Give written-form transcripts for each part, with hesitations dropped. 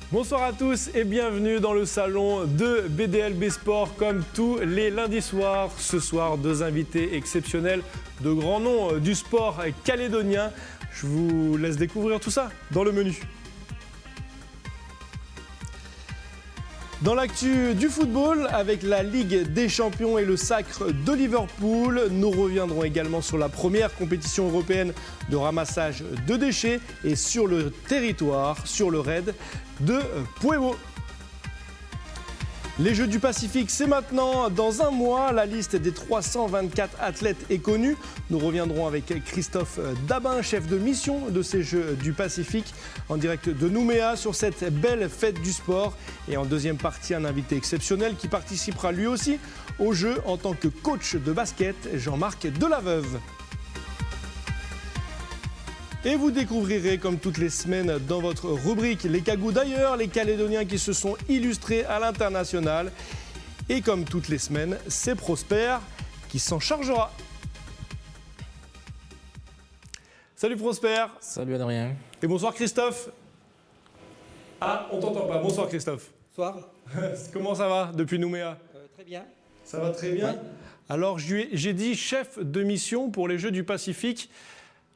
Bonsoir à tous et bienvenue dans le salon de BDLB Sport comme tous les lundis soirs. Ce soir, deux invités exceptionnels de grands noms du sport calédonien. Je vous laisse découvrir tout ça dans le menu. Dans l'actu du football, avec la Ligue des Champions et le sacre de Liverpool, nous reviendrons également sur la première compétition européenne de ramassage de déchets et sur le territoire, sur le raid de Pueblo. Les Jeux du Pacifique, c'est maintenant. Dans un mois, la liste des 324 athlètes est connue. Nous reviendrons avec Christophe Dabin, chef de mission de ces Jeux du Pacifique, en direct de Nouméa sur cette belle fête du sport. Et en deuxième partie, un invité exceptionnel qui participera lui aussi aux Jeux en tant que coach de basket, Jean-Marc Delaveuve. Et vous découvrirez, comme toutes les semaines, dans votre rubrique Les Cagous d'ailleurs, les Calédoniens qui se sont illustrés à l'international. Et comme toutes les semaines, c'est Prosper qui s'en chargera. Salut Prosper. Salut Adrien. Et bonsoir Christophe. Ah, on t'entend pas. Bonsoir Christophe. Bonsoir. Comment ça va depuis Nouméa? Très bien. Ça va très bien. Ouais. Alors j'ai dit chef de mission pour les Jeux du Pacifique,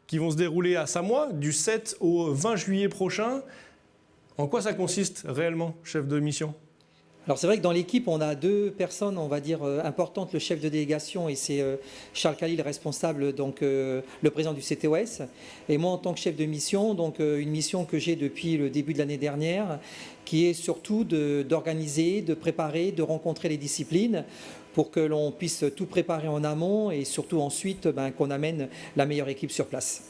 qui vont se dérouler à Samoa du 7 au 20 juillet prochain. En quoi ça consiste réellement, chef de mission? Alors c'est vrai que dans l'équipe, on a deux personnes, on va dire, importantes, le chef de délégation, et c'est Charles Khalil, responsable, donc le président du CTOS, et moi en tant que chef de mission, donc une mission que j'ai depuis le début de l'année dernière, qui est surtout d'organiser, de préparer, de rencontrer les disciplines, pour que l'on puisse tout préparer en amont et surtout ensuite qu'on amène la meilleure équipe sur place.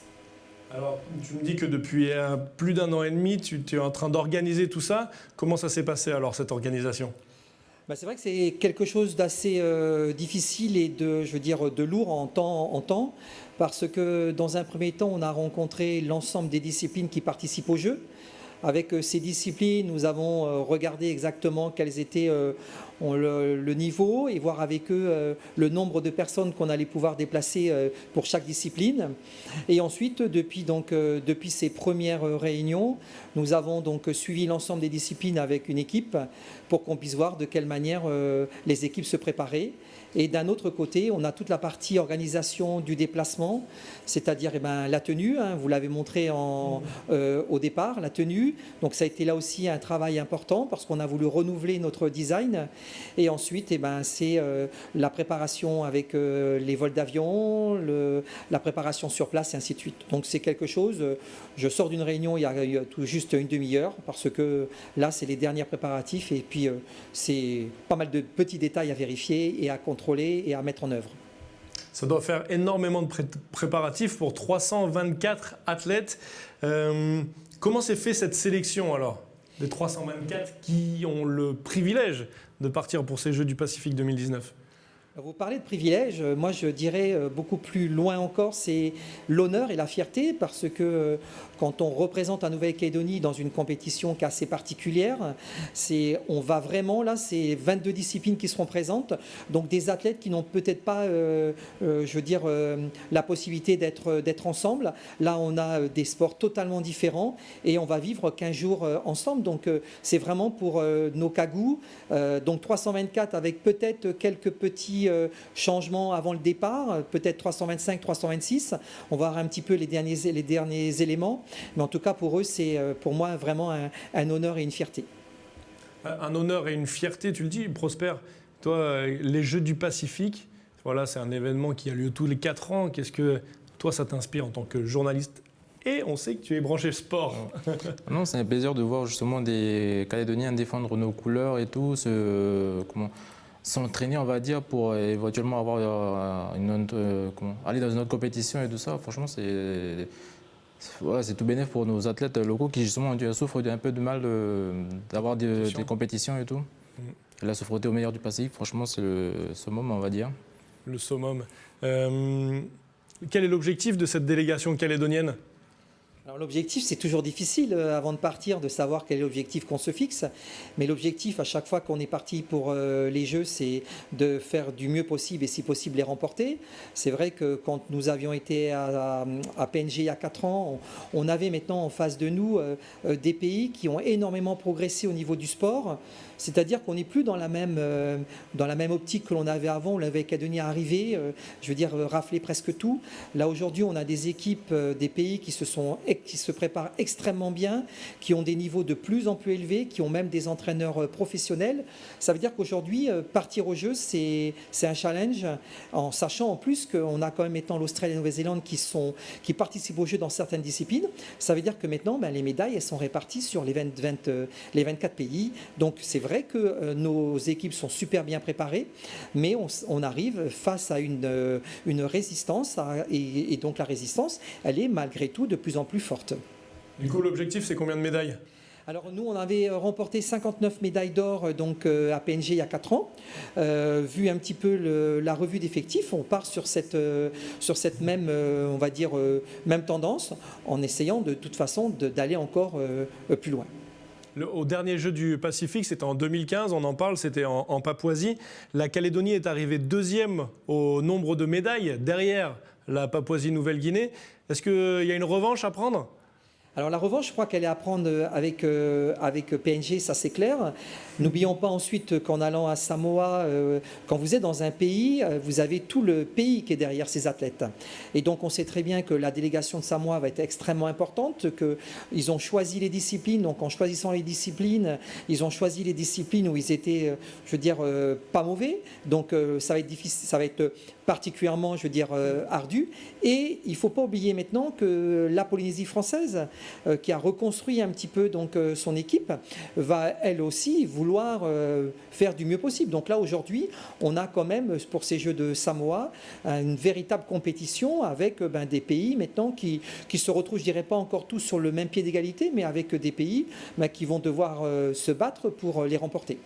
Alors, tu me dis que depuis plus d'un an et demi, tu es en train d'organiser tout ça. Comment ça s'est passé alors, cette organisation? C'est vrai que c'est quelque chose d'assez difficile et de lourd en temps, parce que dans un premier temps, on a rencontré l'ensemble des disciplines qui participent aux Jeux. Avec ces disciplines, nous avons regardé exactement quels étaient le niveau et voir avec eux le nombre de personnes qu'on allait pouvoir déplacer pour chaque discipline. Et ensuite, depuis ces premières réunions, nous avons donc suivi l'ensemble des disciplines avec une équipe pour qu'on puisse voir de quelle manière les équipes se préparaient. Et d'un autre côté, on a toute la partie organisation du déplacement, c'est-à-dire la tenue, vous l'avez montré au départ, la tenue. Donc ça a été là aussi un travail important parce qu'on a voulu renouveler notre design. Et ensuite, c'est la préparation avec les vols d'avion, la préparation sur place et ainsi de suite. Donc c'est quelque chose, je sors d'une réunion il y a tout juste une demi-heure parce que là, c'est les derniers préparatifs et puis c'est pas mal de petits détails à vérifier et à contrôler et à mettre en œuvre. Ça doit faire énormément de préparatifs pour 324 athlètes. Comment s'est fait cette sélection alors, des 324 qui ont le privilège de partir pour ces Jeux du Pacifique 2019? Vous parlez de privilège, moi je dirais beaucoup plus loin encore, c'est l'honneur et la fierté, parce que quand on représente la Nouvelle-Calédonie dans une compétition qui est assez particulière, on va vraiment, là c'est 22 disciplines qui seront présentes, donc des athlètes qui n'ont peut-être pas, la possibilité d'être ensemble. Là on a des sports totalement différents et on va vivre 15 jours ensemble, donc c'est vraiment pour nos cagous, donc 324 avec peut-être quelques petits changements avant le départ, peut-être 325, 326. On va voir un petit peu les derniers éléments. Mais en tout cas, pour eux, c'est pour moi vraiment un honneur et une fierté. Un honneur et une fierté, tu le dis, Prosper. Toi, les Jeux du Pacifique, voilà, c'est un événement qui a lieu tous les 4 ans. Qu'est-ce que toi, ça t'inspire en tant que journaliste? Et on sait que tu es branché sport. Non, c'est un plaisir de voir justement des Calédoniens défendre nos couleurs et tout, s'entraîner, on va dire, pour éventuellement avoir aller dans une autre compétition et tout ça. Franchement, c'est tout bénéf pour nos athlètes locaux qui justement souffrent un peu de mal d'avoir des compétitions et tout. Et là, se frotter au meilleur du Pacifique, franchement, c'est le summum, on va dire. Le summum. Quel est l'objectif de cette délégation calédonienne? Alors l'objectif, c'est toujours difficile avant de partir de savoir quel est l'objectif qu'on se fixe. Mais l'objectif, à chaque fois qu'on est parti pour les Jeux, c'est de faire du mieux possible et si possible les remporter. C'est vrai que quand nous avions été à PNG il y a 4 ans, on avait maintenant en face de nous des pays qui ont énormément progressé au niveau du sport. C'est-à-dire qu'on n'est plus dans la même optique que l'on avait avant. On l'avait Calédonie arrivé, je veux dire, rafler presque tout. Là, aujourd'hui, on a des équipes des pays qui se préparent extrêmement bien, qui ont des niveaux de plus en plus élevés, qui ont même des entraîneurs professionnels. Ça veut dire qu'aujourd'hui, partir au jeu, c'est un challenge, en sachant en plus qu'on a quand même maintenant l'Australie et la Nouvelle-Zélande qui participent au jeu dans certaines disciplines. Ça veut dire que maintenant, les médailles, elles sont réparties sur les 24 pays. Donc, c'est vrai que nos équipes sont super bien préparées, mais on arrive face à une résistance, et donc la résistance, elle est malgré tout de plus en plus forte. Du coup, l'objectif, c'est combien de médailles ? Alors nous, on avait remporté 59 médailles d'or donc à PNG il y a 4 ans. Vu un petit peu la revue d'effectifs, on part sur cette même, on va dire, même tendance, en essayant de toute façon d'aller encore plus loin. Au dernier jeu du Pacifique, c'était en 2015, on en parle, c'était en Papouasie. La Calédonie est arrivée 2e au nombre de médailles, derrière la Papouasie-Nouvelle-Guinée. Est-ce qu'il y a une revanche à prendre ? Alors la revanche, je crois qu'elle est à prendre avec PNG, ça c'est clair. N'oublions pas ensuite qu'en allant à Samoa, quand vous êtes dans un pays, vous avez tout le pays qui est derrière ces athlètes. Et donc on sait très bien que la délégation de Samoa va être extrêmement importante, qu'ils ont choisi les disciplines. Donc en choisissant les disciplines, ils ont choisi les disciplines où ils étaient, je veux dire, pas mauvais. Donc ça va être difficile, ça va être particulièrement, je veux dire, ardu. Et il ne faut pas oublier maintenant que la Polynésie française, qui a reconstruit un petit peu donc, son équipe, va elle aussi vouloir faire du mieux possible. Donc là, aujourd'hui, on a quand même, pour ces Jeux de Samoa, une véritable compétition avec des pays maintenant qui se retrouvent, je dirais pas encore tous sur le même pied d'égalité, mais avec des pays qui vont devoir se battre pour les remporter.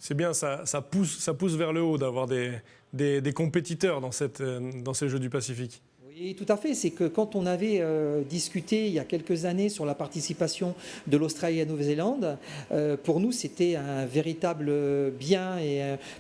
C'est bien, ça pousse vers le haut d'avoir des compétiteurs dans ces Jeux du Pacifique. Oui, tout à fait. C'est que quand on avait discuté il y a quelques années sur la participation de l'Australie et de la Nouvelle-Zélande, pour nous, c'était un véritable bien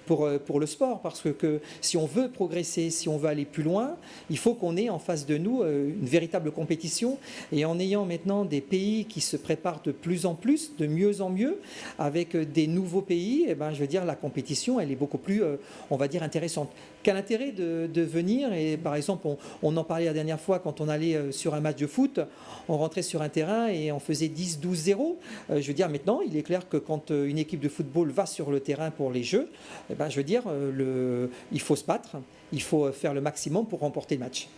pour le sport. Parce que si on veut progresser, si on veut aller plus loin, il faut qu'on ait en face de nous une véritable compétition. Et en ayant maintenant des pays qui se préparent de plus en plus, de mieux en mieux, avec des nouveaux pays, je veux dire, la compétition, elle est beaucoup plus, on va dire, intéressante. Quel intérêt de venir, et par exemple, on en parlait la dernière fois quand on allait sur un match de foot, on rentrait sur un terrain et on faisait 10-12-0. Je veux dire, maintenant, il est clair que quand une équipe de football va sur le terrain pour les Jeux, je veux dire, il faut se battre, il faut faire le maximum pour remporter le match.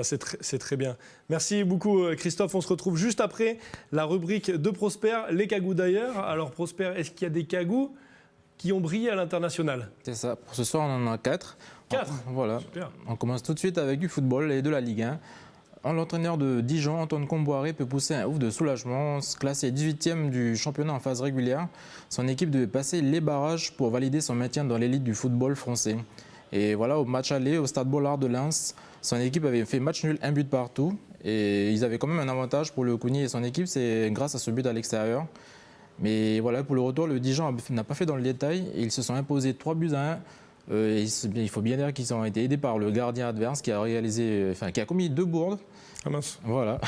C'est très bien. Merci beaucoup Christophe. On se retrouve juste après la rubrique de Prosper, les cagous d'ailleurs. Alors Prosper, est-ce qu'il y a des cagous qui ont brillé à l'international? C'est ça. Pour ce soir, on en a 4. 4 ? Voilà. Super. On commence tout de suite avec du football et de la Ligue 1. L'entraîneur de Dijon, Antoine Comboiré, peut pousser un ouf de soulagement. Classé 18e du championnat en phase régulière, son équipe devait passer les barrages pour valider son maintien dans l'élite du football français. Et voilà, au match aller au stade Bollard de Lens, son équipe avait fait match nul, un but partout. Et ils avaient quand même un avantage pour le Cougny et son équipe, c'est grâce à ce but à l'extérieur. Mais voilà, pour le retour, le Dijon n'a pas fait dans le détail. Ils se sont imposés 3-1. Il faut bien dire qu'ils ont été aidés par le gardien adverse qui a commis 2 bourdes. Ah mince. Voilà.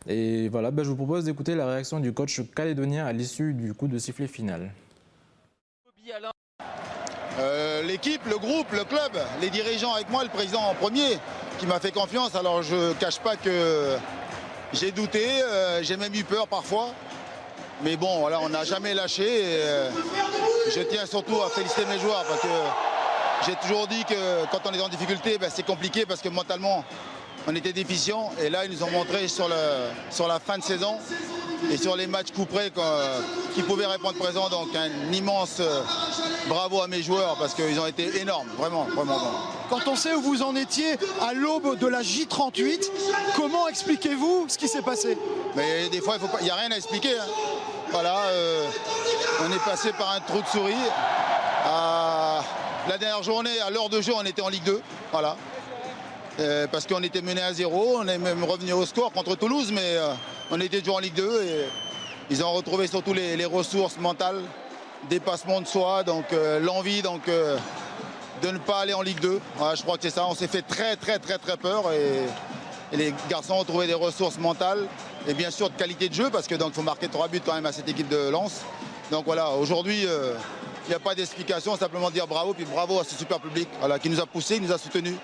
Et voilà, je vous propose d'écouter la réaction du coach calédonien à l'issue du coup de sifflet final. L'équipe, le groupe, le club, les dirigeants avec moi, le président en premier, qui m'a fait confiance. Alors je ne cache pas que j'ai douté, j'ai même eu peur parfois. Mais bon, voilà, on n'a jamais lâché. Et, je tiens surtout à féliciter mes joueurs parce que j'ai toujours dit que quand on est en difficulté, c'est compliqué parce que mentalement, on était déficient. Et là, ils nous ont montré sur la fin de saison et sur les matchs coup près qu'ils pouvaient répondre présent. Donc un immense bravo à mes joueurs parce qu'ils ont été énormes, vraiment, vraiment bons. Quand on sait où vous en étiez à l'aube de la J38, comment expliquez-vous ce qui s'est passé? Mais des fois, il n'y a rien à expliquer. Hein. Voilà, on est passé par un trou de souris. La dernière journée, à l'heure de jeu, on était en Ligue 2. Voilà. Parce qu'on était mené à 0, on est même revenu au score contre Toulouse, mais on était toujours en Ligue 2 et ils ont retrouvé surtout les ressources mentales, dépassement de soi, donc l'envie de ne pas aller en Ligue 2. Voilà, je crois que c'est ça, on s'est fait très peur et les garçons ont trouvé des ressources mentales et bien sûr de qualité de jeu parce que donc faut marquer 3 buts quand même à cette équipe de Lens. Donc voilà, aujourd'hui il n'y a pas d'explication, simplement dire bravo, puis bravo à ce super public voilà, qui nous a poussés, qui nous a soutenus.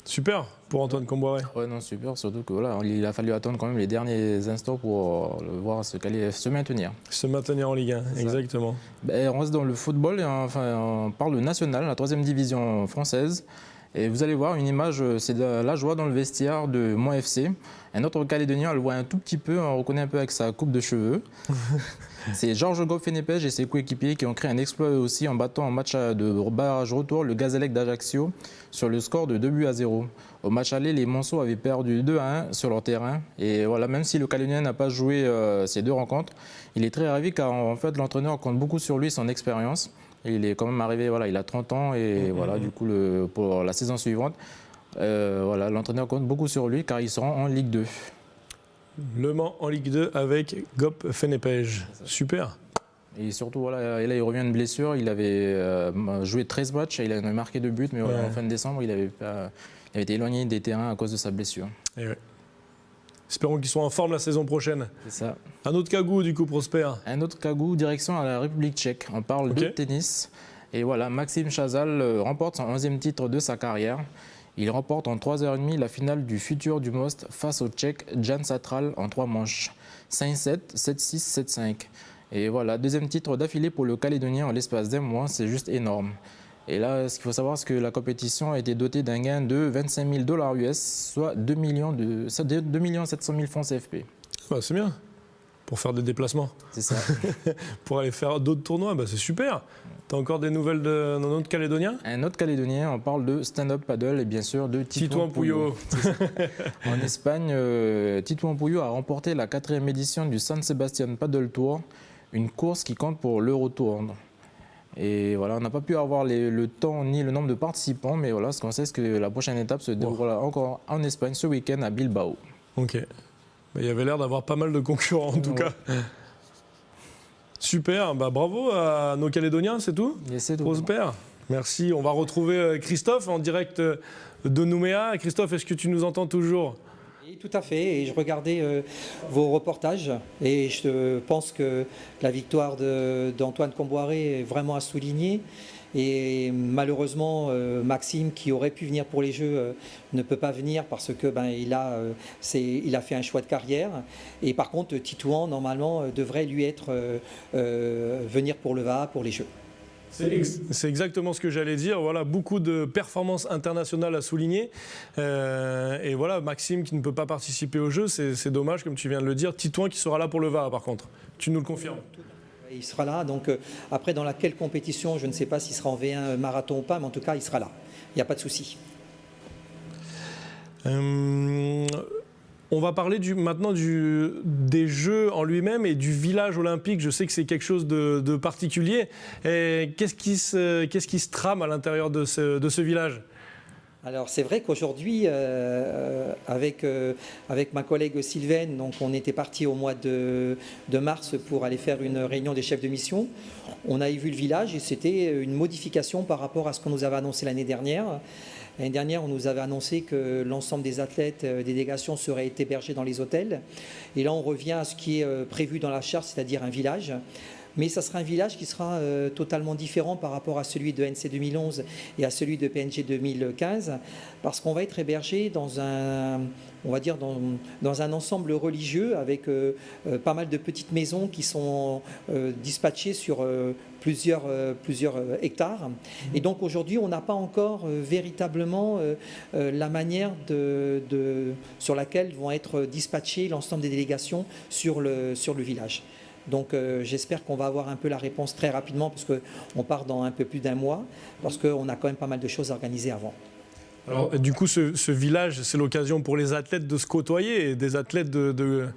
Super pour Antoine Comboiré. Ouais, non, super, surtout que voilà, il a fallu attendre quand même les derniers instants pour le voir se maintenir. Se maintenir en Ligue 1, exactement. Ben, on reste dans le football et on parle de national, la 3e division française. Et vous allez voir une image, c'est de la joie dans le vestiaire de Mont FC. Un autre Calédonien, on le voit un tout petit peu, on reconnaît un peu avec sa coupe de cheveux. C'est Georges Goff-Fenepej et ses coéquipiers qui ont créé un exploit aussi en battant en match de barrage retour le Gazélec d'Ajaccio sur le score de 2-0. Au match aller, les Monceaux avaient perdu 2-1 sur leur terrain. Et voilà, même si le Calédonien n'a pas joué ces 2 rencontres, il est très ravi car en fait l'entraîneur compte beaucoup sur lui, son expérience. Il est quand même arrivé, voilà, il a 30 ans et voilà, du coup, pour la saison suivante, voilà, l'entraîneur compte beaucoup sur lui car ils seront en Ligue 2. Le Mans en Ligue 2 avec Goff-Fenepej. Super. Et surtout, voilà, et là, il revient de blessure. Il avait joué 13 matchs, il avait marqué 2 buts, mais en fin de décembre, il avait été éloigné des terrains à cause de sa blessure. Et ouais. Espérons qu'ils soient en forme la saison prochaine. C'est ça. Un autre Kagou, du coup, Prosper. Un autre Kagou, direction à la République tchèque. On parle de tennis. Et voilà, Maxime Chazal remporte son 11e titre de sa carrière. Il remporte en 3h30 la finale du Futur du Most face au Tchèque Jan Satral en 3 manches. 5-7, 7-6, 7-5. Et voilà, 2e titre d'affilée pour le Calédonien en l'espace d'un mois, c'est juste énorme. Et là, ce qu'il faut savoir, c'est que la compétition a été dotée d'un gain de 25 000 $ US, soit 2 700 000 francs CFP. Bah, c'est bien, pour faire des déplacements. C'est ça. Pour aller faire d'autres tournois, bah, c'est super. T'as encore des nouvelles d'un autre Calédonien? Un autre Calédonien, on parle de stand-up paddle et bien sûr de Titouan Pouillot. En Espagne, Titouan Pouillot a remporté la 4e édition du San Sebastian Paddle Tour, une course qui compte pour l'Eurotour. Et voilà, on n'a pas pu avoir le temps ni le nombre de participants, mais voilà, ce qu'on sait, c'est que la prochaine étape se déroulera encore en Espagne ce week-end à Bilbao. Ok. Il y avait l'air d'avoir pas mal de concurrents en tout cas. Super, bah, bravo à nos Calédoniens, c'est tout? C'est tout. Prosper. Merci, on va retrouver Christophe en direct de Nouméa. Christophe, est-ce que tu nous entends toujours? Oui, tout à fait, et je regardais vos reportages et je pense que la victoire d'Antoine Comboiré est vraiment à souligner. Et malheureusement, Maxime, qui aurait pu venir pour les Jeux, ne peut pas venir parce que il a fait un choix de carrière. Et par contre, Titouan, normalement, devrait lui venir pour le VA, pour les Jeux. C'est exactement ce que j'allais dire. Voilà, beaucoup de performances internationales à souligner. Et voilà, Maxime qui ne peut pas participer aux Jeux, c'est dommage, comme tu viens de le dire. Titouan qui sera là pour le VA, par contre. Tu nous le confirmes? Il sera là, donc après dans laquelle compétition, je ne sais pas s'il sera en V1 marathon ou pas, mais en tout cas il sera là, il n'y a pas de souci. On va parler maintenant des Jeux en lui-même et du village olympique. Je sais que c'est quelque chose de particulier. Qu'est-ce qui se trame à l'intérieur de ce village ? Alors c'est vrai qu'aujourd'hui, avec ma collègue Sylvaine, donc on était parti au mois de mars pour aller faire une réunion des chefs de mission. On a vu le village et c'était une modification par rapport à ce qu'on nous avait annoncé l'année dernière. L'année dernière, on nous avait annoncé que l'ensemble des athlètes, des délégations seraient hébergés dans les hôtels. Et là, on revient à ce qui est prévu dans la charte, c'est-à-dire un village. Mais ça sera un village qui sera totalement différent par rapport à celui de NC 2011 et à celui de PNG 2015, parce qu'on va être hébergé dans un ensemble religieux avec pas mal de petites maisons qui sont dispatchées sur plusieurs hectares. Et donc aujourd'hui, on n'a pas encore véritablement la manière sur laquelle vont être dispatchées l'ensemble des délégations sur le village. Donc j'espère qu'on va avoir un peu la réponse très rapidement parce qu'on part dans un peu plus d'un mois, parce qu'on a quand même pas mal de choses à organiser avant. Alors, du coup, ce village, c'est l'occasion pour les athlètes de se côtoyer, et des athlètes de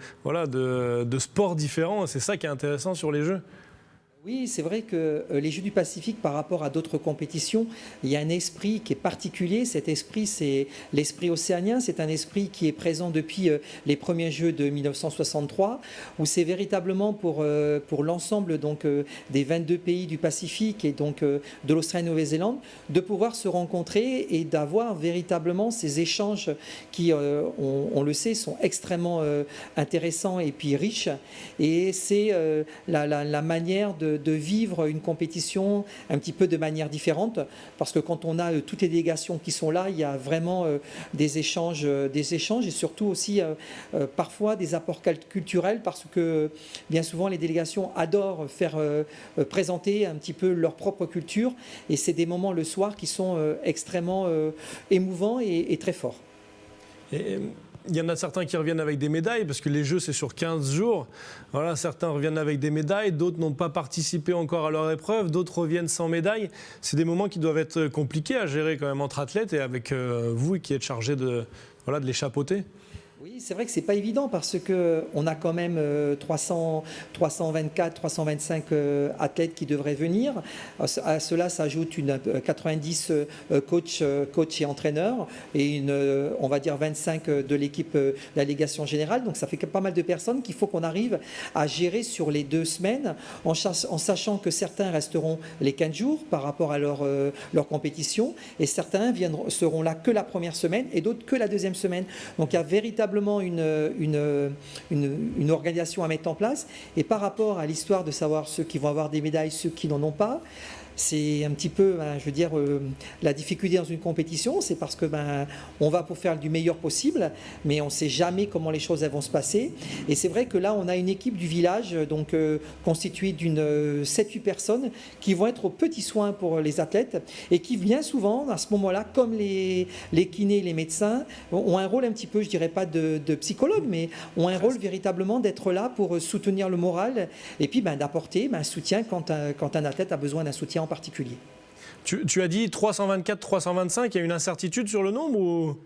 sports différents. C'est ça qui est intéressant sur les Jeux. Oui, c'est vrai que les Jeux du Pacifique, par rapport à d'autres compétitions, il y a un esprit qui est particulier. Cet esprit, c'est l'esprit océanien. C'est un esprit qui est présent depuis les premiers Jeux de 1963, où c'est véritablement pour l'ensemble des 22 pays du Pacifique et donc de l'Australie-Nouvelle-Zélande, de pouvoir se rencontrer et d'avoir véritablement ces échanges qui, on le sait, sont extrêmement intéressants et puis riches. Et c'est la manière de vivre une compétition un petit peu de manière différente, parce que quand on a toutes les délégations qui sont là, il y a vraiment des échanges et surtout aussi parfois des apports culturels, parce que bien souvent les délégations adorent faire présenter un petit peu leur propre culture, et c'est des moments le soir qui sont extrêmement émouvants et très forts. Et il y en a certains qui reviennent avec des médailles, parce que les Jeux, c'est sur 15 jours. Voilà, certains reviennent avec des médailles, d'autres n'ont pas participé encore à leur épreuve, d'autres reviennent sans médaille. C'est des moments qui doivent être compliqués à gérer quand même entre athlètes et avec vous qui êtes chargé de les chapeauter. Oui, c'est vrai que c'est pas évident, parce que on a quand même 324, 325 athlètes qui devraient venir. À cela s'ajoute 90 coachs et entraîneurs et on va dire 25 de l'équipe de la délégation générale. Donc ça fait pas mal de personnes qu'il faut qu'on arrive à gérer sur les 2 semaines, en sachant que certains resteront les 15 jours par rapport à leur compétition, et certains seront là que la première semaine et d'autres que la deuxième semaine. Donc il y a véritablement une organisation à mettre en place. Et par rapport à l'histoire de savoir ceux qui vont avoir des médailles, ceux qui n'en ont pas, c'est un petit peu, la difficulté dans une compétition, c'est parce que on va pour faire du meilleur possible, mais on ne sait jamais comment les choses vont se passer. Et c'est vrai que là, on a une équipe du village constituée d'une 7-8 personnes qui vont être aux petits soins pour les athlètes, et qui bien souvent, à ce moment-là, comme les kinés, les médecins, ont un rôle un petit peu, je dirais pas de psychologue, mais ont un rôle véritablement d'être là pour soutenir le moral, et puis d'apporter un soutien quand un athlète a besoin d'un soutien en particulier. Tu as dit 324, 325, il y a une incertitude sur le nombre ou...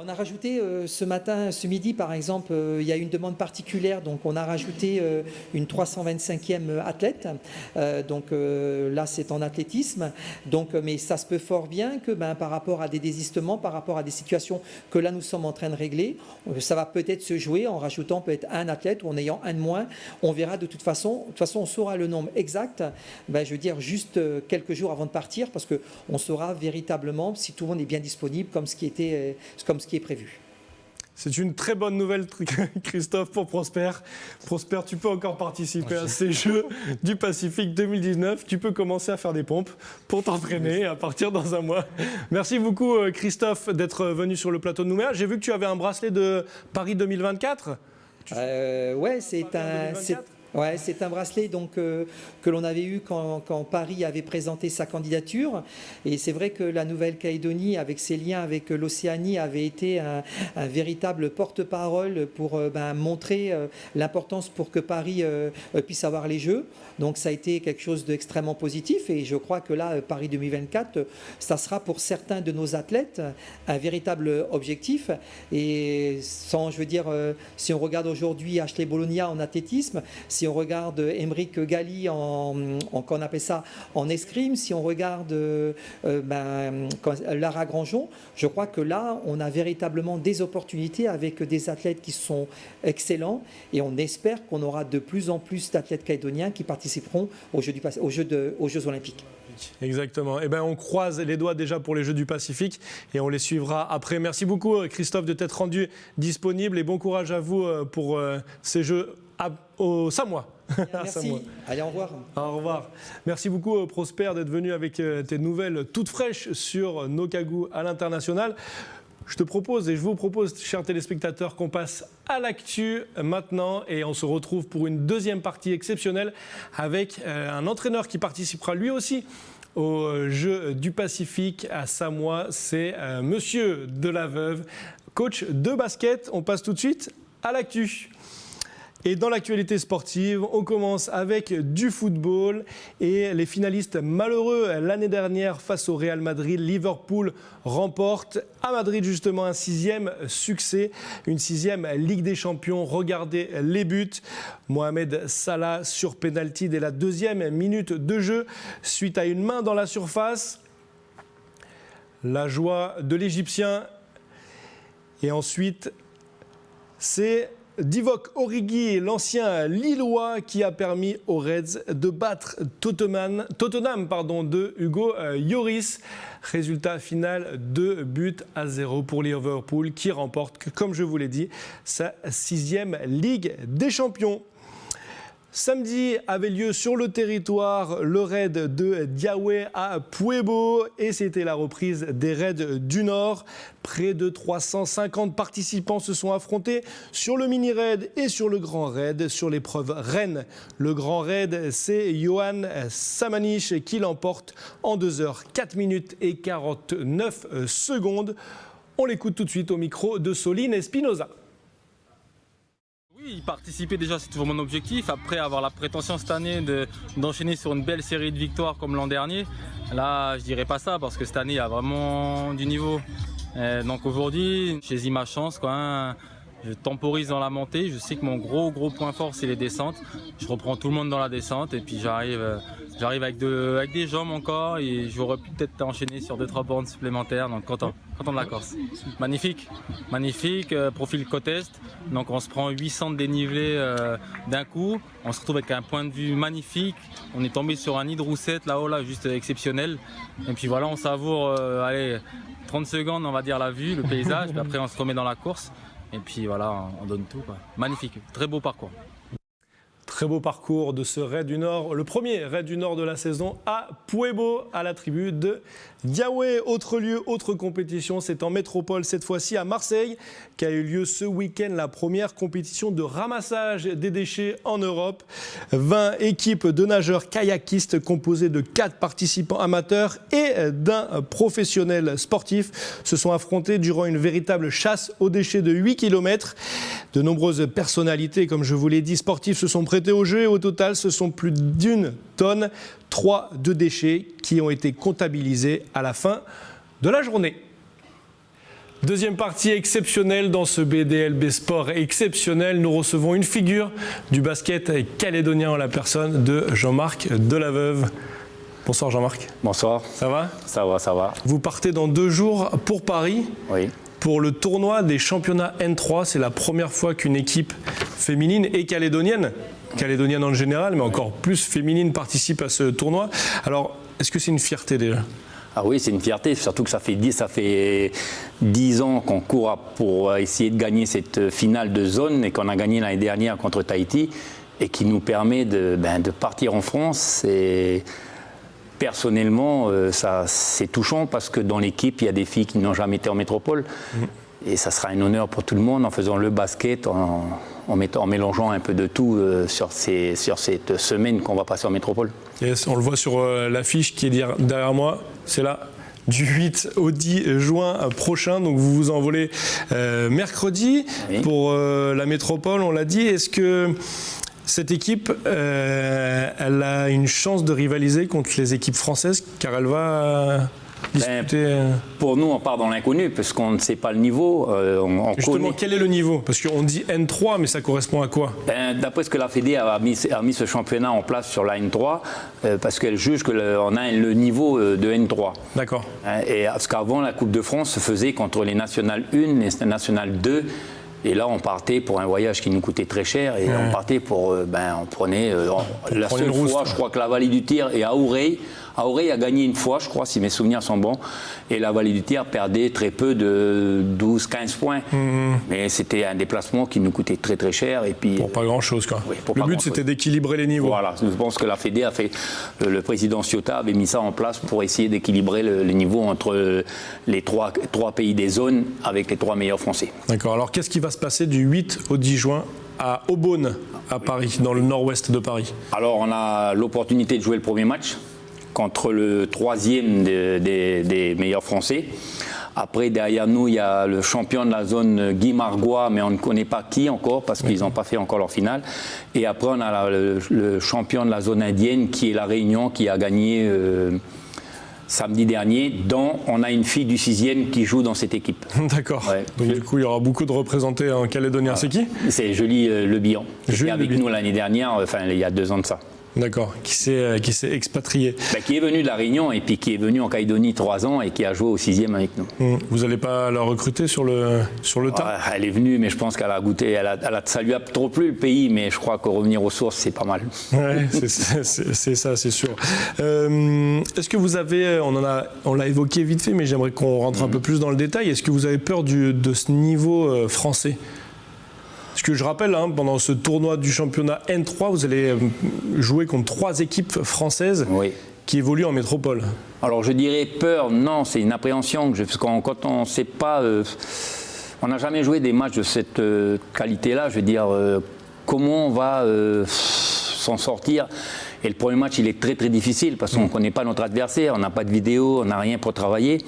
On a rajouté ce midi par exemple, il y a une demande particulière, donc on a rajouté une 325e athlète, là c'est en athlétisme, mais ça se peut fort bien que par rapport à des désistements, par rapport à des situations que là nous sommes en train de régler, ça va peut-être se jouer en rajoutant peut-être un athlète ou en ayant un de moins, on verra de toute façon on saura le nombre exact, juste quelques jours avant de partir, parce qu'on saura véritablement si tout le monde est bien disponible comme ce qui est prévu. C'est une très bonne nouvelle, Christophe, pour Prosper. Prosper, tu peux encore participer à ces Jeux du Pacifique 2019. Tu peux commencer à faire des pompes pour t'entraîner à partir dans un mois. Merci beaucoup, Christophe, d'être venu sur le plateau de Nouméa. J'ai vu que tu avais un bracelet de Paris 2024. C'est un bracelet que l'on avait eu quand Paris avait présenté sa candidature. Et c'est vrai que la Nouvelle-Calédonie, avec ses liens avec l'Océanie, avait été un véritable porte-parole pour montrer l'importance pour que Paris puisse avoir les Jeux. Donc ça a été quelque chose d'extrêmement positif. Et je crois que là, Paris 2024, ça sera pour certains de nos athlètes un véritable objectif. Et si on regarde aujourd'hui Ashley Bologna en athlétisme, si on regarde Émeric Galli qu'on appelle ça en escrime, si on regarde Lara Grangeon, je crois que là, on a véritablement des opportunités avec des athlètes qui sont excellents, et on espère qu'on aura de plus en plus d'athlètes calédoniens qui participeront aux Jeux Olympiques. Exactement. On croise les doigts déjà pour les Jeux du Pacifique et on les suivra après. Merci beaucoup, Christophe, de t'être rendu disponible, et bon courage à vous pour ces Jeux au Samoa. Merci. Allez, au revoir. Au revoir. Merci beaucoup, Prosper, d'être venu avec tes nouvelles toutes fraîches sur Nokagou à l'international. Je vous propose, chers téléspectateurs, qu'on passe à l'actu maintenant, et on se retrouve pour une deuxième partie exceptionnelle avec un entraîneur qui participera lui aussi aux Jeux du Pacifique à Samoa. C'est Monsieur Delaveuve, coach de basket. On passe tout de suite à l'actu. Et dans l'actualité sportive, on commence avec du football et les finalistes malheureux l'année dernière face au Real Madrid. Liverpool remporte à Madrid justement un 6e succès, une 6e Ligue des Champions. Regardez les buts. Mohamed Salah sur pénalty dès la 2e minute de jeu suite à une main dans la surface. La joie de l'Égyptien. Et ensuite, c'est Divock Origi, l'ancien Lillois, qui a permis aux Reds de battre Tottenham de Hugo Lloris. Résultat final 2-0 pour Liverpool qui remporte, comme je vous l'ai dit, sa 6e Ligue des Champions. Samedi avait lieu sur le territoire le raid de Diawé à Puebo et c'était la reprise des raids du Nord. Près de 350 participants se sont affrontés sur le mini-raid et sur le grand raid sur l'épreuve reine. Le grand raid, c'est Johan Samanich qui l'emporte en 2 h 4 minutes et 49 secondes. On l'écoute tout de suite au micro de Soline Espinoza. Oui, participer déjà c'est toujours mon objectif. Après avoir la prétention cette année d'enchaîner sur une belle série de victoires comme l'an dernier, là je dirais pas ça parce que cette année il y a vraiment du niveau. Donc aujourd'hui j'ai saisi ma chance quoi, hein. Je temporise dans la montée, je sais que mon gros point fort c'est les descentes. Je reprends tout le monde dans la descente et puis j'arrive avec des jambes encore et j'aurais pu peut-être enchaîner sur 2-3 bornes supplémentaires, donc content de la course. Magnifique, profil côte est, donc on se prend 800 de dénivelé d'un coup, on se retrouve avec un point de vue magnifique, on est tombé sur un nid de roussette là-haut, là, juste exceptionnel, et puis voilà on savoure 30 secondes on va dire la vue, le paysage, puis après on se remet dans la course. Et puis voilà, on donne tout, quoi. Magnifique, très beau parcours. Très beau parcours de ce raid du Nord, le premier raid du Nord de la saison à Puebo, à la tribu de Diawé. Autre lieu, autre compétition, c'est en métropole, cette fois-ci à Marseille, qu'a eu lieu ce week-end la première compétition de ramassage des déchets en Europe. 20 équipes de nageurs kayakistes composées de 4 participants amateurs et d'un professionnel sportif se sont affrontés durant une véritable chasse aux déchets de 8 km. De nombreuses personnalités, comme je vous l'ai dit, sportives se sont prêtées au jeu et au total, ce sont plus d'1 tonne, 3 de déchets qui ont été comptabilisés à la fin de la journée. Deuxième partie exceptionnelle dans ce BDLB Sport exceptionnel. Nous recevons une figure du basket calédonien en la personne de Jean-Marc Delaveuve. Bonsoir Jean-Marc. Bonsoir. Ça va ? Ça va, ça va. Vous partez dans 2 jours pour Paris. Oui. Pour le tournoi des championnats N3, c'est la première fois qu'une équipe féminine et calédonienne en général, mais encore plus féminine, participe à ce tournoi. Alors, est-ce que c'est une fierté déjà ? Ah oui, c'est une fierté, surtout que ça fait 10 ans qu'on court pour essayer de gagner cette finale de zone et qu'on a gagné l'année dernière contre Tahiti et qui nous permet de partir en France. Et personnellement, c'est touchant parce que dans l'équipe, il y a des filles qui n'ont jamais été en métropole. Et ça sera un honneur pour tout le monde en faisant le basket, en mélangeant un peu de tout sur cette semaine qu'on va passer en métropole. Yes, on le voit sur l'affiche qui est derrière moi, c'est là, du 8 au 10 juin prochain. Donc vous vous envolez mercredi pour la métropole, on l'a dit. Est-ce que cette équipe, elle a une chance de rivaliser contre les équipes françaises car elle va disputer... Pour nous, on part dans l'inconnu parce qu'on ne sait pas le niveau. Justement, quel est le niveau ? Parce qu'on dit N3, mais ça correspond à quoi ? D'après ce que la Fédé a mis ce championnat en place sur la N3, parce qu'elle juge qu'on a le niveau de N3. D'accord. Et parce qu'avant, la Coupe de France se faisait contre les Nationales 1, les Nationales 2. Et là, on partait pour un voyage qui nous coûtait très cher. Et on partait pour... on prenait... la seule fois, je crois que la Vallée du Tir et Aourey a gagné une fois, je crois, si mes souvenirs sont bons. Et la Vallée du Tir perdait très peu de 12-15 points. Mais c'était un déplacement qui nous coûtait très très cher. Et puis, pour pas grand-chose, quoi. Oui, le but, c'était d'équilibrer les niveaux. Voilà, je pense que la Fédé a fait... Le président Ciotat avait mis ça en place pour essayer d'équilibrer les niveaux entre les trois pays des zones avec les 3 meilleurs Français. D'accord. Alors, qu'est-ce qui va se passer du 8 au 10 juin à Aubonne, à Paris, dans le nord-ouest de Paris ? Alors, on a l'opportunité de jouer le premier match contre le 3e des meilleurs Français. Après, derrière nous, il y a le champion de la zone Guy Margois, mais on ne connaît pas qui encore parce qu'ils n'ont pas fait encore leur finale. Et après, on a le champion de la zone indienne qui est la Réunion, qui a gagné samedi dernier, dont on a une fille du 6e qui joue dans cette équipe. D'accord. Ouais. Donc du coup, il y aura beaucoup de représentés en Calédonie. C'est qui? C'est Julie Le Bihan, qui était avec Lebihan. nous l'année dernière, enfin il y a 2 ans de ça. D'accord, qui s'est expatrié. Qui est venu de la Réunion et puis qui est venu en Calédonie 3 ans et qui a joué au 6e avec nous. Vous n'allez pas la recruter sur le tas? Elle est venue, mais je pense qu'elle a goûté, ça lui a trop plu le pays, mais je crois que revenir aux sources, c'est pas mal. Ouais, c'est ça, c'est sûr. Est-ce que vous avez, on l'a évoqué vite fait, mais j'aimerais qu'on rentre un peu plus dans le détail. Est-ce que vous avez peur de ce niveau français? Parce que je rappelle, pendant ce tournoi du championnat N3, vous allez jouer contre 3 équipes françaises qui évoluent en métropole. Alors je dirais peur, non, c'est une appréhension. Parce que quand on ne sait pas, on n'a jamais joué des matchs de cette qualité-là. Je veux dire, comment on va s'en sortir? Et le premier match, il est très très difficile parce qu'on ne connaît pas notre adversaire, on n'a pas de vidéo, on n'a rien pour travailler.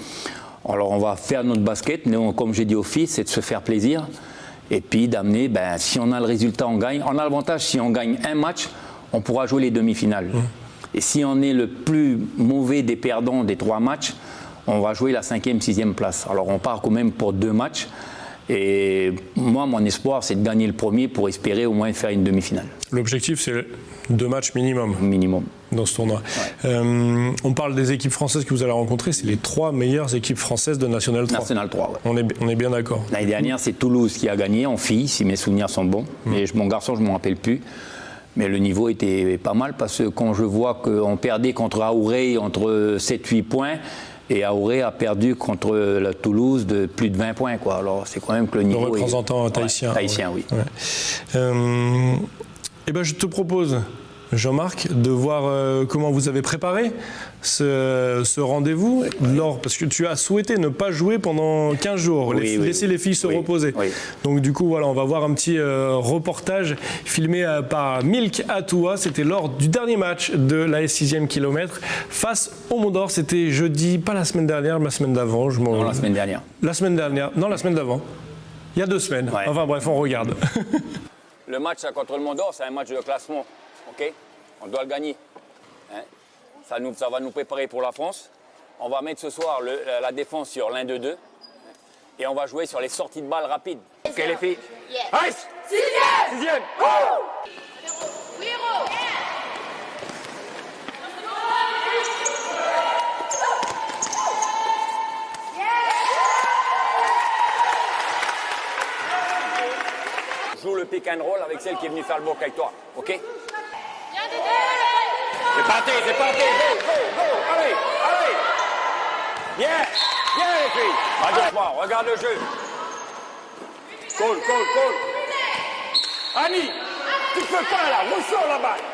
Alors on va faire notre basket, mais comme j'ai dit au fils, c'est de se faire plaisir. Et puis d'amener, si on a le résultat, on gagne. On a l'avantage, si on gagne un match, on pourra jouer les demi-finales. Et si on est le plus mauvais des perdants des 3 matchs, on va jouer la 5e, 6e place. Alors on part quand même pour 2 matchs. Et moi, mon espoir, c'est de gagner le premier pour espérer au moins faire une demi-finale. L'objectif, c'est 2 matchs minimum. Minimum. Dans ce tournoi. Ouais. On parle des équipes françaises que vous allez rencontrer, c'est les 3 meilleures équipes françaises de National 3. National 3, ouais. On est bien d'accord. L'année dernière, c'est Toulouse qui a gagné en filles, si mes souvenirs sont bons. Mais mon garçon, je ne m'en rappelle plus. Mais le niveau était pas mal parce que quand je vois qu'on perdait contre Aouré entre 7-8 points, et Aouré a perdu contre la Toulouse de plus de 20 points, quoi. Alors c'est quand même que le niveau. Le représentant tahitien. Tahitien, oui. Ouais. Je te propose, Jean-Marc, de voir comment vous avez préparé ce rendez-vous, parce que tu as souhaité ne pas jouer pendant 15 jours, laisser les filles se reposer. Oui. Donc du coup, voilà, on va voir un petit reportage filmé par Milk Atoua. C'était lors du dernier match de la 6e kilomètre face au Mont d'Or. C'était jeudi, pas la semaine dernière, mais la semaine d'avant. Non, la semaine dernière. La semaine dernière. Non, la semaine d'avant. Il y a 2 semaines. Ouais. Enfin bref, on regarde. Le match contre le Mont d'Or, c'est un match de classement. Okay, on doit le gagner. Ça va nous préparer pour la France. On va mettre ce soir la défense sur l'1-2-2 et on va jouer sur les sorties de balles rapides. Ok les filles? Ice! 6e! Joue le pick and roll avec celle qui est venue faire le bloc avec toi, ok? C'est parti, go, allez! Bien les filles! Pas doucement, regarde le jeu. Cool. Annie, tu peux pas là, ressors la balle.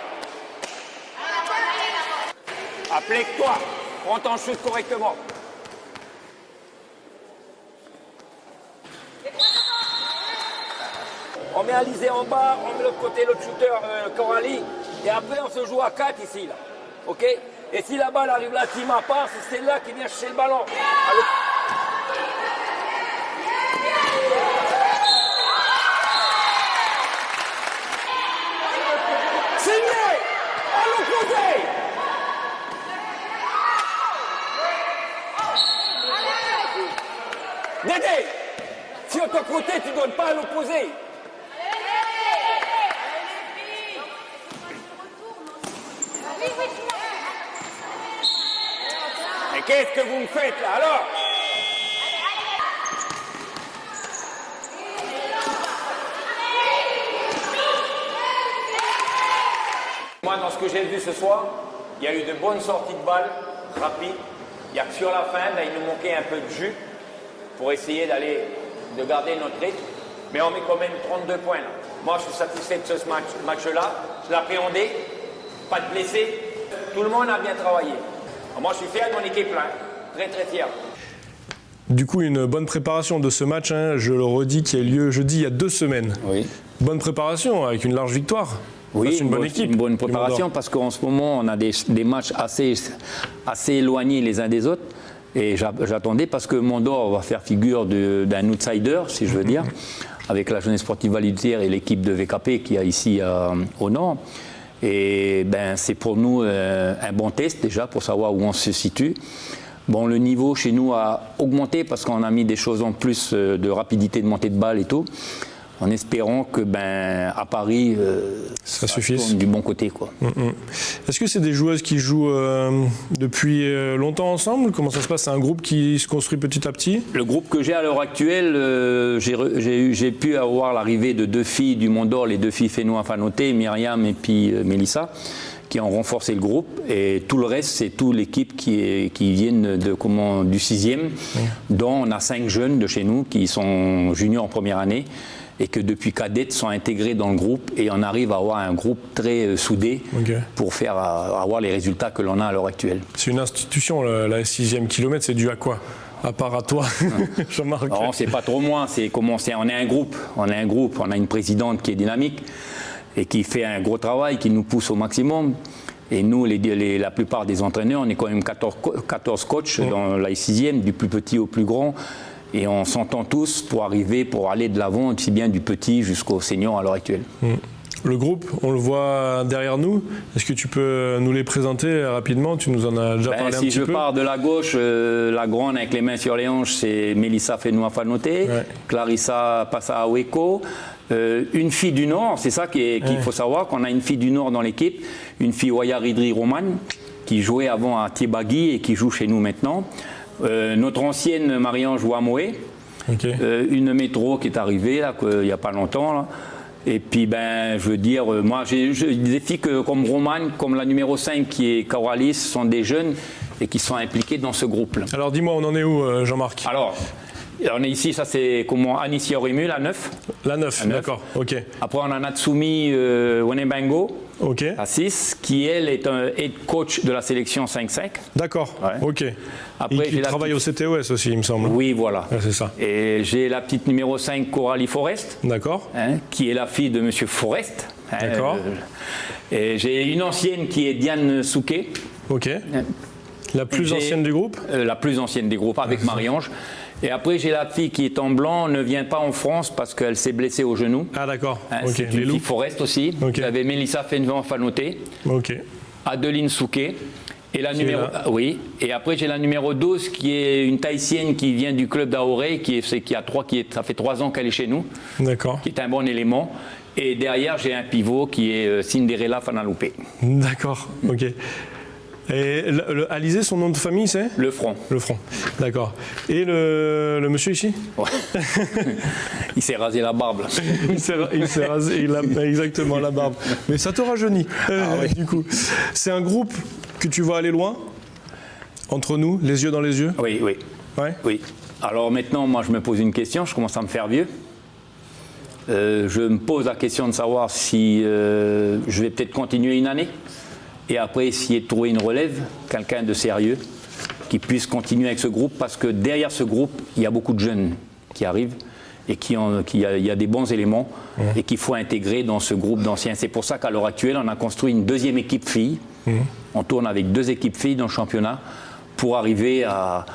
Applique-toi, prends ton shoot correctement. On met Alizé en bas, on met l'autre côté, l'autre shooter, Coralie, et après on se joue à 4 ici, là. Ok? Et si la balle arrive là, Tima part, c'est celle-là qui vient chercher le ballon. Signé! À l'opposé! Dédé! Si on te côté, tu ne donnes pas à l'opposé. Mais qu'est-ce que vous me faites là alors? Moi, dans ce que j'ai vu ce soir, il y a eu de bonnes sorties de balles rapides. Il n'y a que sur la fin, là, il nous manquait un peu de jus pour essayer de garder notre rythme. Mais on met quand même 32 points là. Moi, je suis satisfait de ce match-là. Je l'ai appréhendé, pas de blessés. Tout le monde a bien travaillé. Alors moi, je suis fier de mon équipe là, très très fier. Du coup, une bonne préparation de ce match, je le redis, qui a eu lieu jeudi il y a 2 semaines. Oui. Bonne préparation avec une large victoire. Oui, une bonne équipe. Une bonne préparation parce qu'en ce moment, on a des matchs assez éloignés les uns des autres. Et j'attendais parce que Mondor va faire figure d'un outsider, si je veux dire, avec la Jeunesse Sportive Valutaire et l'équipe de VKP qu'il y a ici au nord. Et ben, c'est pour nous un bon test déjà pour savoir où on se situe. Bon, le niveau chez nous a augmenté parce qu'on a mis des choses en plus de rapidité de montée de balle et tout, en espérant que ben, à Paris, ça tourne du bon côté, quoi. Est-ce que c'est des joueuses qui jouent depuis longtemps ensemble? Comment ça se passe? C'est un groupe qui se construit petit à petit? Le groupe que j'ai à l'heure actuelle, j'ai pu avoir l'arrivée de 2 filles du Mont d'Or, les 2 filles Fénois Fanoté, Myriam et puis Mélissa, qui ont renforcé le groupe, et tout le reste, c'est toute l'équipe qui viennent du 6e, dont on a 5 jeunes de chez nous qui sont juniors en première année, et que depuis cadette sont intégrés dans le groupe, et on arrive à avoir un groupe très soudé pour avoir les résultats que l'on a à l'heure actuelle. C'est une institution, la 6e kilomètre, c'est dû à quoi? À part à toi, Jean-Marc? Non, c'est pas trop moins, on est un groupe, on a une présidente qui est dynamique, et qui fait un gros travail, qui nous pousse au maximum. Et nous, la plupart des entraîneurs, on est quand même 14 coachs dans la 6e, du plus petit au plus grand. Et on s'entend tous pour aller de l'avant, aussi bien du petit jusqu'au senior à l'heure actuelle. Le groupe, on le voit derrière nous. Est-ce que tu peux nous les présenter rapidement? Tu nous en as déjà parlé un petit peu. Si je pars de la gauche, la grande avec les mains sur les hanches, c'est Mélissa Fénois Fanoté, Clarissa Passa-Aweko. Une fille du Nord, c'est ça qu'il faut savoir, qu'on a une fille du Nord dans l'équipe, une fille Waya Ridri Roman, qui jouait avant à Thiebagui et qui joue chez nous maintenant. Notre ancienne Marie-Ange Wamoé, une métro qui est arrivée là, il n'y a pas longtemps. Là. Et puis, ben, je veux dire, moi, j'ai des filles comme Roman, comme la numéro 5 qui est Coralis, sont des jeunes et qui sont impliqués dans ce groupe-là. Alors, dis-moi, on en est où, Jean-Marc? Alors, on est ici, ça c'est comment Anissi Orimu, la 9. La 9, d'accord, ok. Après, on a Natsumi Wenebango, à 6, qui elle est un head coach de la sélection 5-5. D'accord, ok. Après, il travaille au CTOS aussi, il me semble. Oui, voilà. C'est ça. Et j'ai la petite numéro 5, Coralie Forest. D'accord. Qui est la fille de Monsieur Forest. D'accord. Et j'ai une ancienne qui est Diane Souquet. Ok. La plus ancienne du groupe? La plus ancienne du groupe, avec Marie-Ange. Et après, j'ai la fille qui est en blanc, ne vient pas en France parce qu'elle s'est blessée au genou. Ah d'accord. C'est une fille Forest aussi. Vous avez Mélissa Fénois-Fanoté. Adeline Souquet. Et la numéro, et après j'ai la numéro 12 qui est une Tahitienne qui vient du club d'Aoré, ça fait 3 ans qu'elle est chez nous. D'accord. Qui est un bon élément. Et derrière j'ai un pivot qui est Cinderella Fanalupe. D'accord, ok. Et Alizé, son nom de famille, c'est Lefranc. Lefranc, d'accord. Et le monsieur ici? Il s'est rasé la barbe. Il s'est rasé, exactement, la barbe. Mais ça te rajeunit, du coup. C'est un groupe que tu vois aller loin? Entre nous, les yeux dans les yeux? Oui. Oui. Alors maintenant, moi, je me pose une question, je commence à me faire vieux. Je me pose la question de savoir si je vais peut-être continuer une année. Et après, essayer de trouver une relève, quelqu'un de sérieux, qui puisse continuer avec ce groupe, parce que derrière ce groupe, il y a beaucoup de jeunes qui arrivent et il y a des bons éléments et qu'il faut intégrer dans ce groupe d'anciens. C'est pour ça qu'à l'heure actuelle, on a construit une 2e équipe filles. On tourne avec 2 équipes filles dans le championnat pour arriver à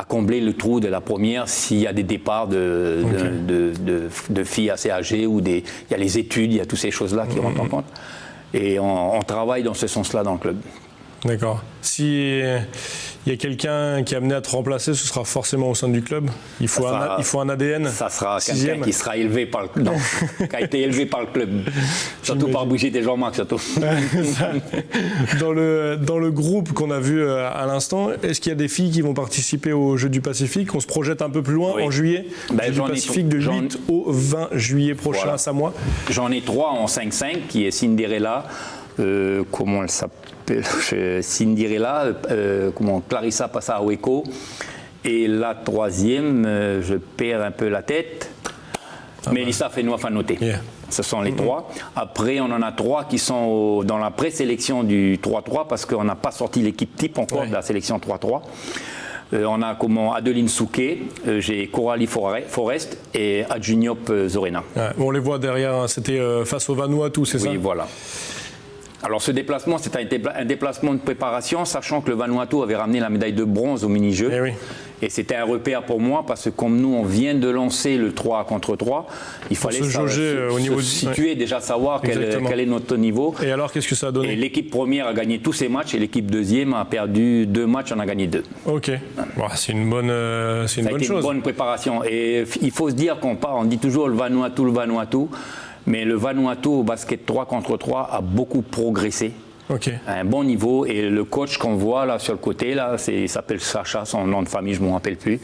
combler le trou de la première s'il y a des départs de filles assez âgées ou il y a les études, il y a toutes ces choses-là qui rentrent en compte. Et on travaille dans ce sens-là dans le club. D'accord. Si il y a quelqu'un qui est amené à te remplacer, ce sera forcément au sein du club. Il faut un ADN. Ça sera quelqu'un qui sera élevé par le club. Qui a été élevé par le club. Surtout par Brigitte et Jean-Marc, surtout. Dans le groupe qu'on a vu à l'instant, est-ce qu'il y a des filles qui vont participer aux Jeux du Pacifique? On se projette un peu plus loin en juillet. Jeux du Pacifique de 8 au 20 juillet prochain à Samoa. J'en ai 3 en 5-5 qui est Cinderella. Comment elle s'appelle? Cinderella, Clarissa Passa-Aweko. Et la 3e, je perds un peu la tête, Mélissa Fénois Fanoté. Ce sont les 3. Après, on en a 3 qui sont dans la présélection du 3-3 parce qu'on n'a pas sorti l'équipe type encore de la sélection 3-3. On a Adeline Souquet, j'ai Coralie Forest et Adjuniop Zorena. On les voit derrière, c'était face au Vanuatu, c'est ça? Oui, voilà. Alors ce déplacement, c'est un déplacement de préparation, sachant que le Vanuatu avait ramené la médaille de bronze au mini-jeu. Eh oui. Et c'était un repère pour moi, parce que comme nous, on vient de lancer le 3 contre 3, il fallait se jauger au niveau se situer, déjà savoir quel est notre niveau. Et alors, qu'est-ce que ça a Et donné? l'équipe première a gagné tous ses matchs, et l'équipe deuxième a perdu 2 matchs, on a gagné 2. Ok, bon, c'est une bonne, Ça a été chose. une bonne préparation. Et il faut se dire on dit toujours le Vanuatu, mais le Vanuatu au basket 3 contre 3 a beaucoup progressé. Ok. À un bon niveau, et le coach qu'on voit là sur le côté, là, il s'appelle Sacha, son nom de famille je ne me rappelle plus,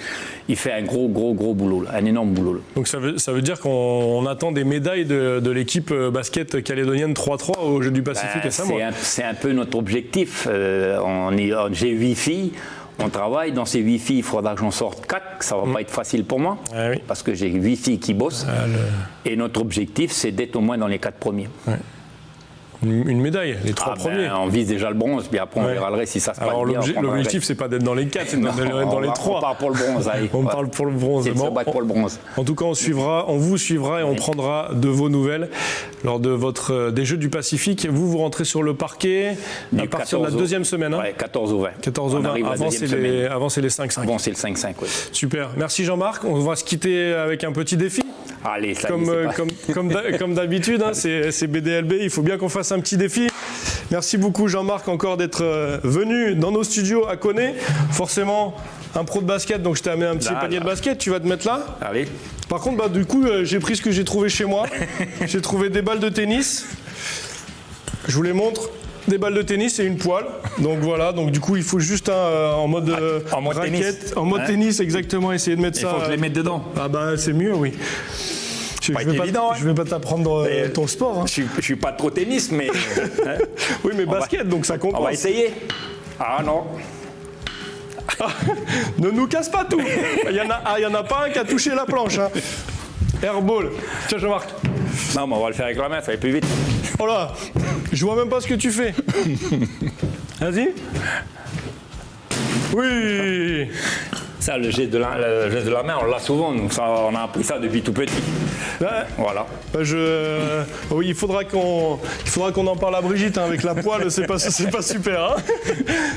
il fait un gros boulot, là, un énorme boulot. Là. Donc ça veut dire qu'on attend des médailles de l'équipe basket calédonienne 3-3 aux Jeux du Pacifique à Samoa. C'est un peu notre objectif. J'ai 8 filles. On travaille, dans ces 8 filles, il faudra que j'en sorte 4, ça ne va pas être facile pour moi, parce que j'ai 8 filles qui bossent. Et notre objectif, c'est d'être au moins dans les 4 premiers. Ouais. Une médaille, les 3 premiers. On vise déjà le bronze, puis après on verra le reste si ça se passe bien. L'objectif, c'est pas d'être dans les 4, c'est d'être dans les 3. On part pour le bronze. Allez. On parle pour le bronze. C'est de se battre pour le bronze. En tout cas, on vous suivra et on prendra de vos nouvelles lors de des Jeux du Pacifique. Vous rentrez sur le parquet à partir de la deuxième semaine. Hein, 14 au 20. 14 au 20. Avant, c'est les 5-5. Avant, c'est le 5-5, oui. Super. Merci Jean-Marc. On va se quitter avec un petit défi. Allez, ça Comme d'habitude, hein, c'est BDLB, il faut bien qu'on fasse un petit défi. Merci beaucoup Jean-Marc encore d'être venu dans nos studios à Koné. Forcément, un pro de basket, donc je t'ai amené un petit panier de basket, tu vas te mettre là. Allez. Par contre, du coup, j'ai pris ce que j'ai trouvé chez moi. J'ai trouvé des balles de tennis. Je vous les montre. Des balles de tennis et une poêle. Donc voilà, donc du coup il faut juste en mode raquette, tennis. En mode tennis exactement, essayer de mettre ça. Il faut que les mettre dedans. Ah bah c'est mieux, oui. Je vais pas t'apprendre ton sport. Hein. Je suis pas trop tennis, mais... Oui, mais basket, donc ça compense. On va essayer. Ah non. Ne nous casse pas tout. Il y en a pas un qui a touché la planche. Hein. Airball. Tiens, Jean-Marc. Non, mais on va le faire avec la main, ça va plus vite. Oh là, je vois même pas ce que tu fais. Vas-y. Oui. Ça, le geste de la main, on l'a souvent, nous. Ça, on a appris ça depuis tout petit. Ouais. Voilà. Oui, il faudra qu'on en parle à Brigitte, hein, avec la poêle, c'est pas super. Hein.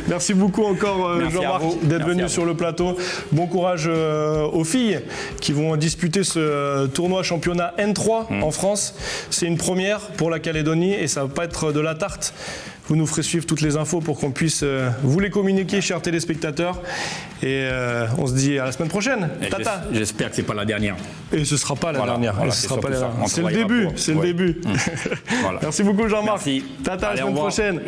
Merci beaucoup encore Jean-Marc d'être venu sur le plateau. Bon courage aux filles qui vont disputer ce tournoi championnat N3 en France. C'est une première pour la Calédonie et ça va pas être de la tarte. Vous nous ferez suivre toutes les infos pour qu'on puisse vous les communiquer, chers téléspectateurs. Et on se dit à la semaine prochaine. Tata. J'espère que c'est pas la dernière. Et ce sera pas la dernière. Voilà, c'est le début. C'est le début. Voilà. Merci beaucoup Jean-Marc. Merci. Tata, à la semaine prochaine.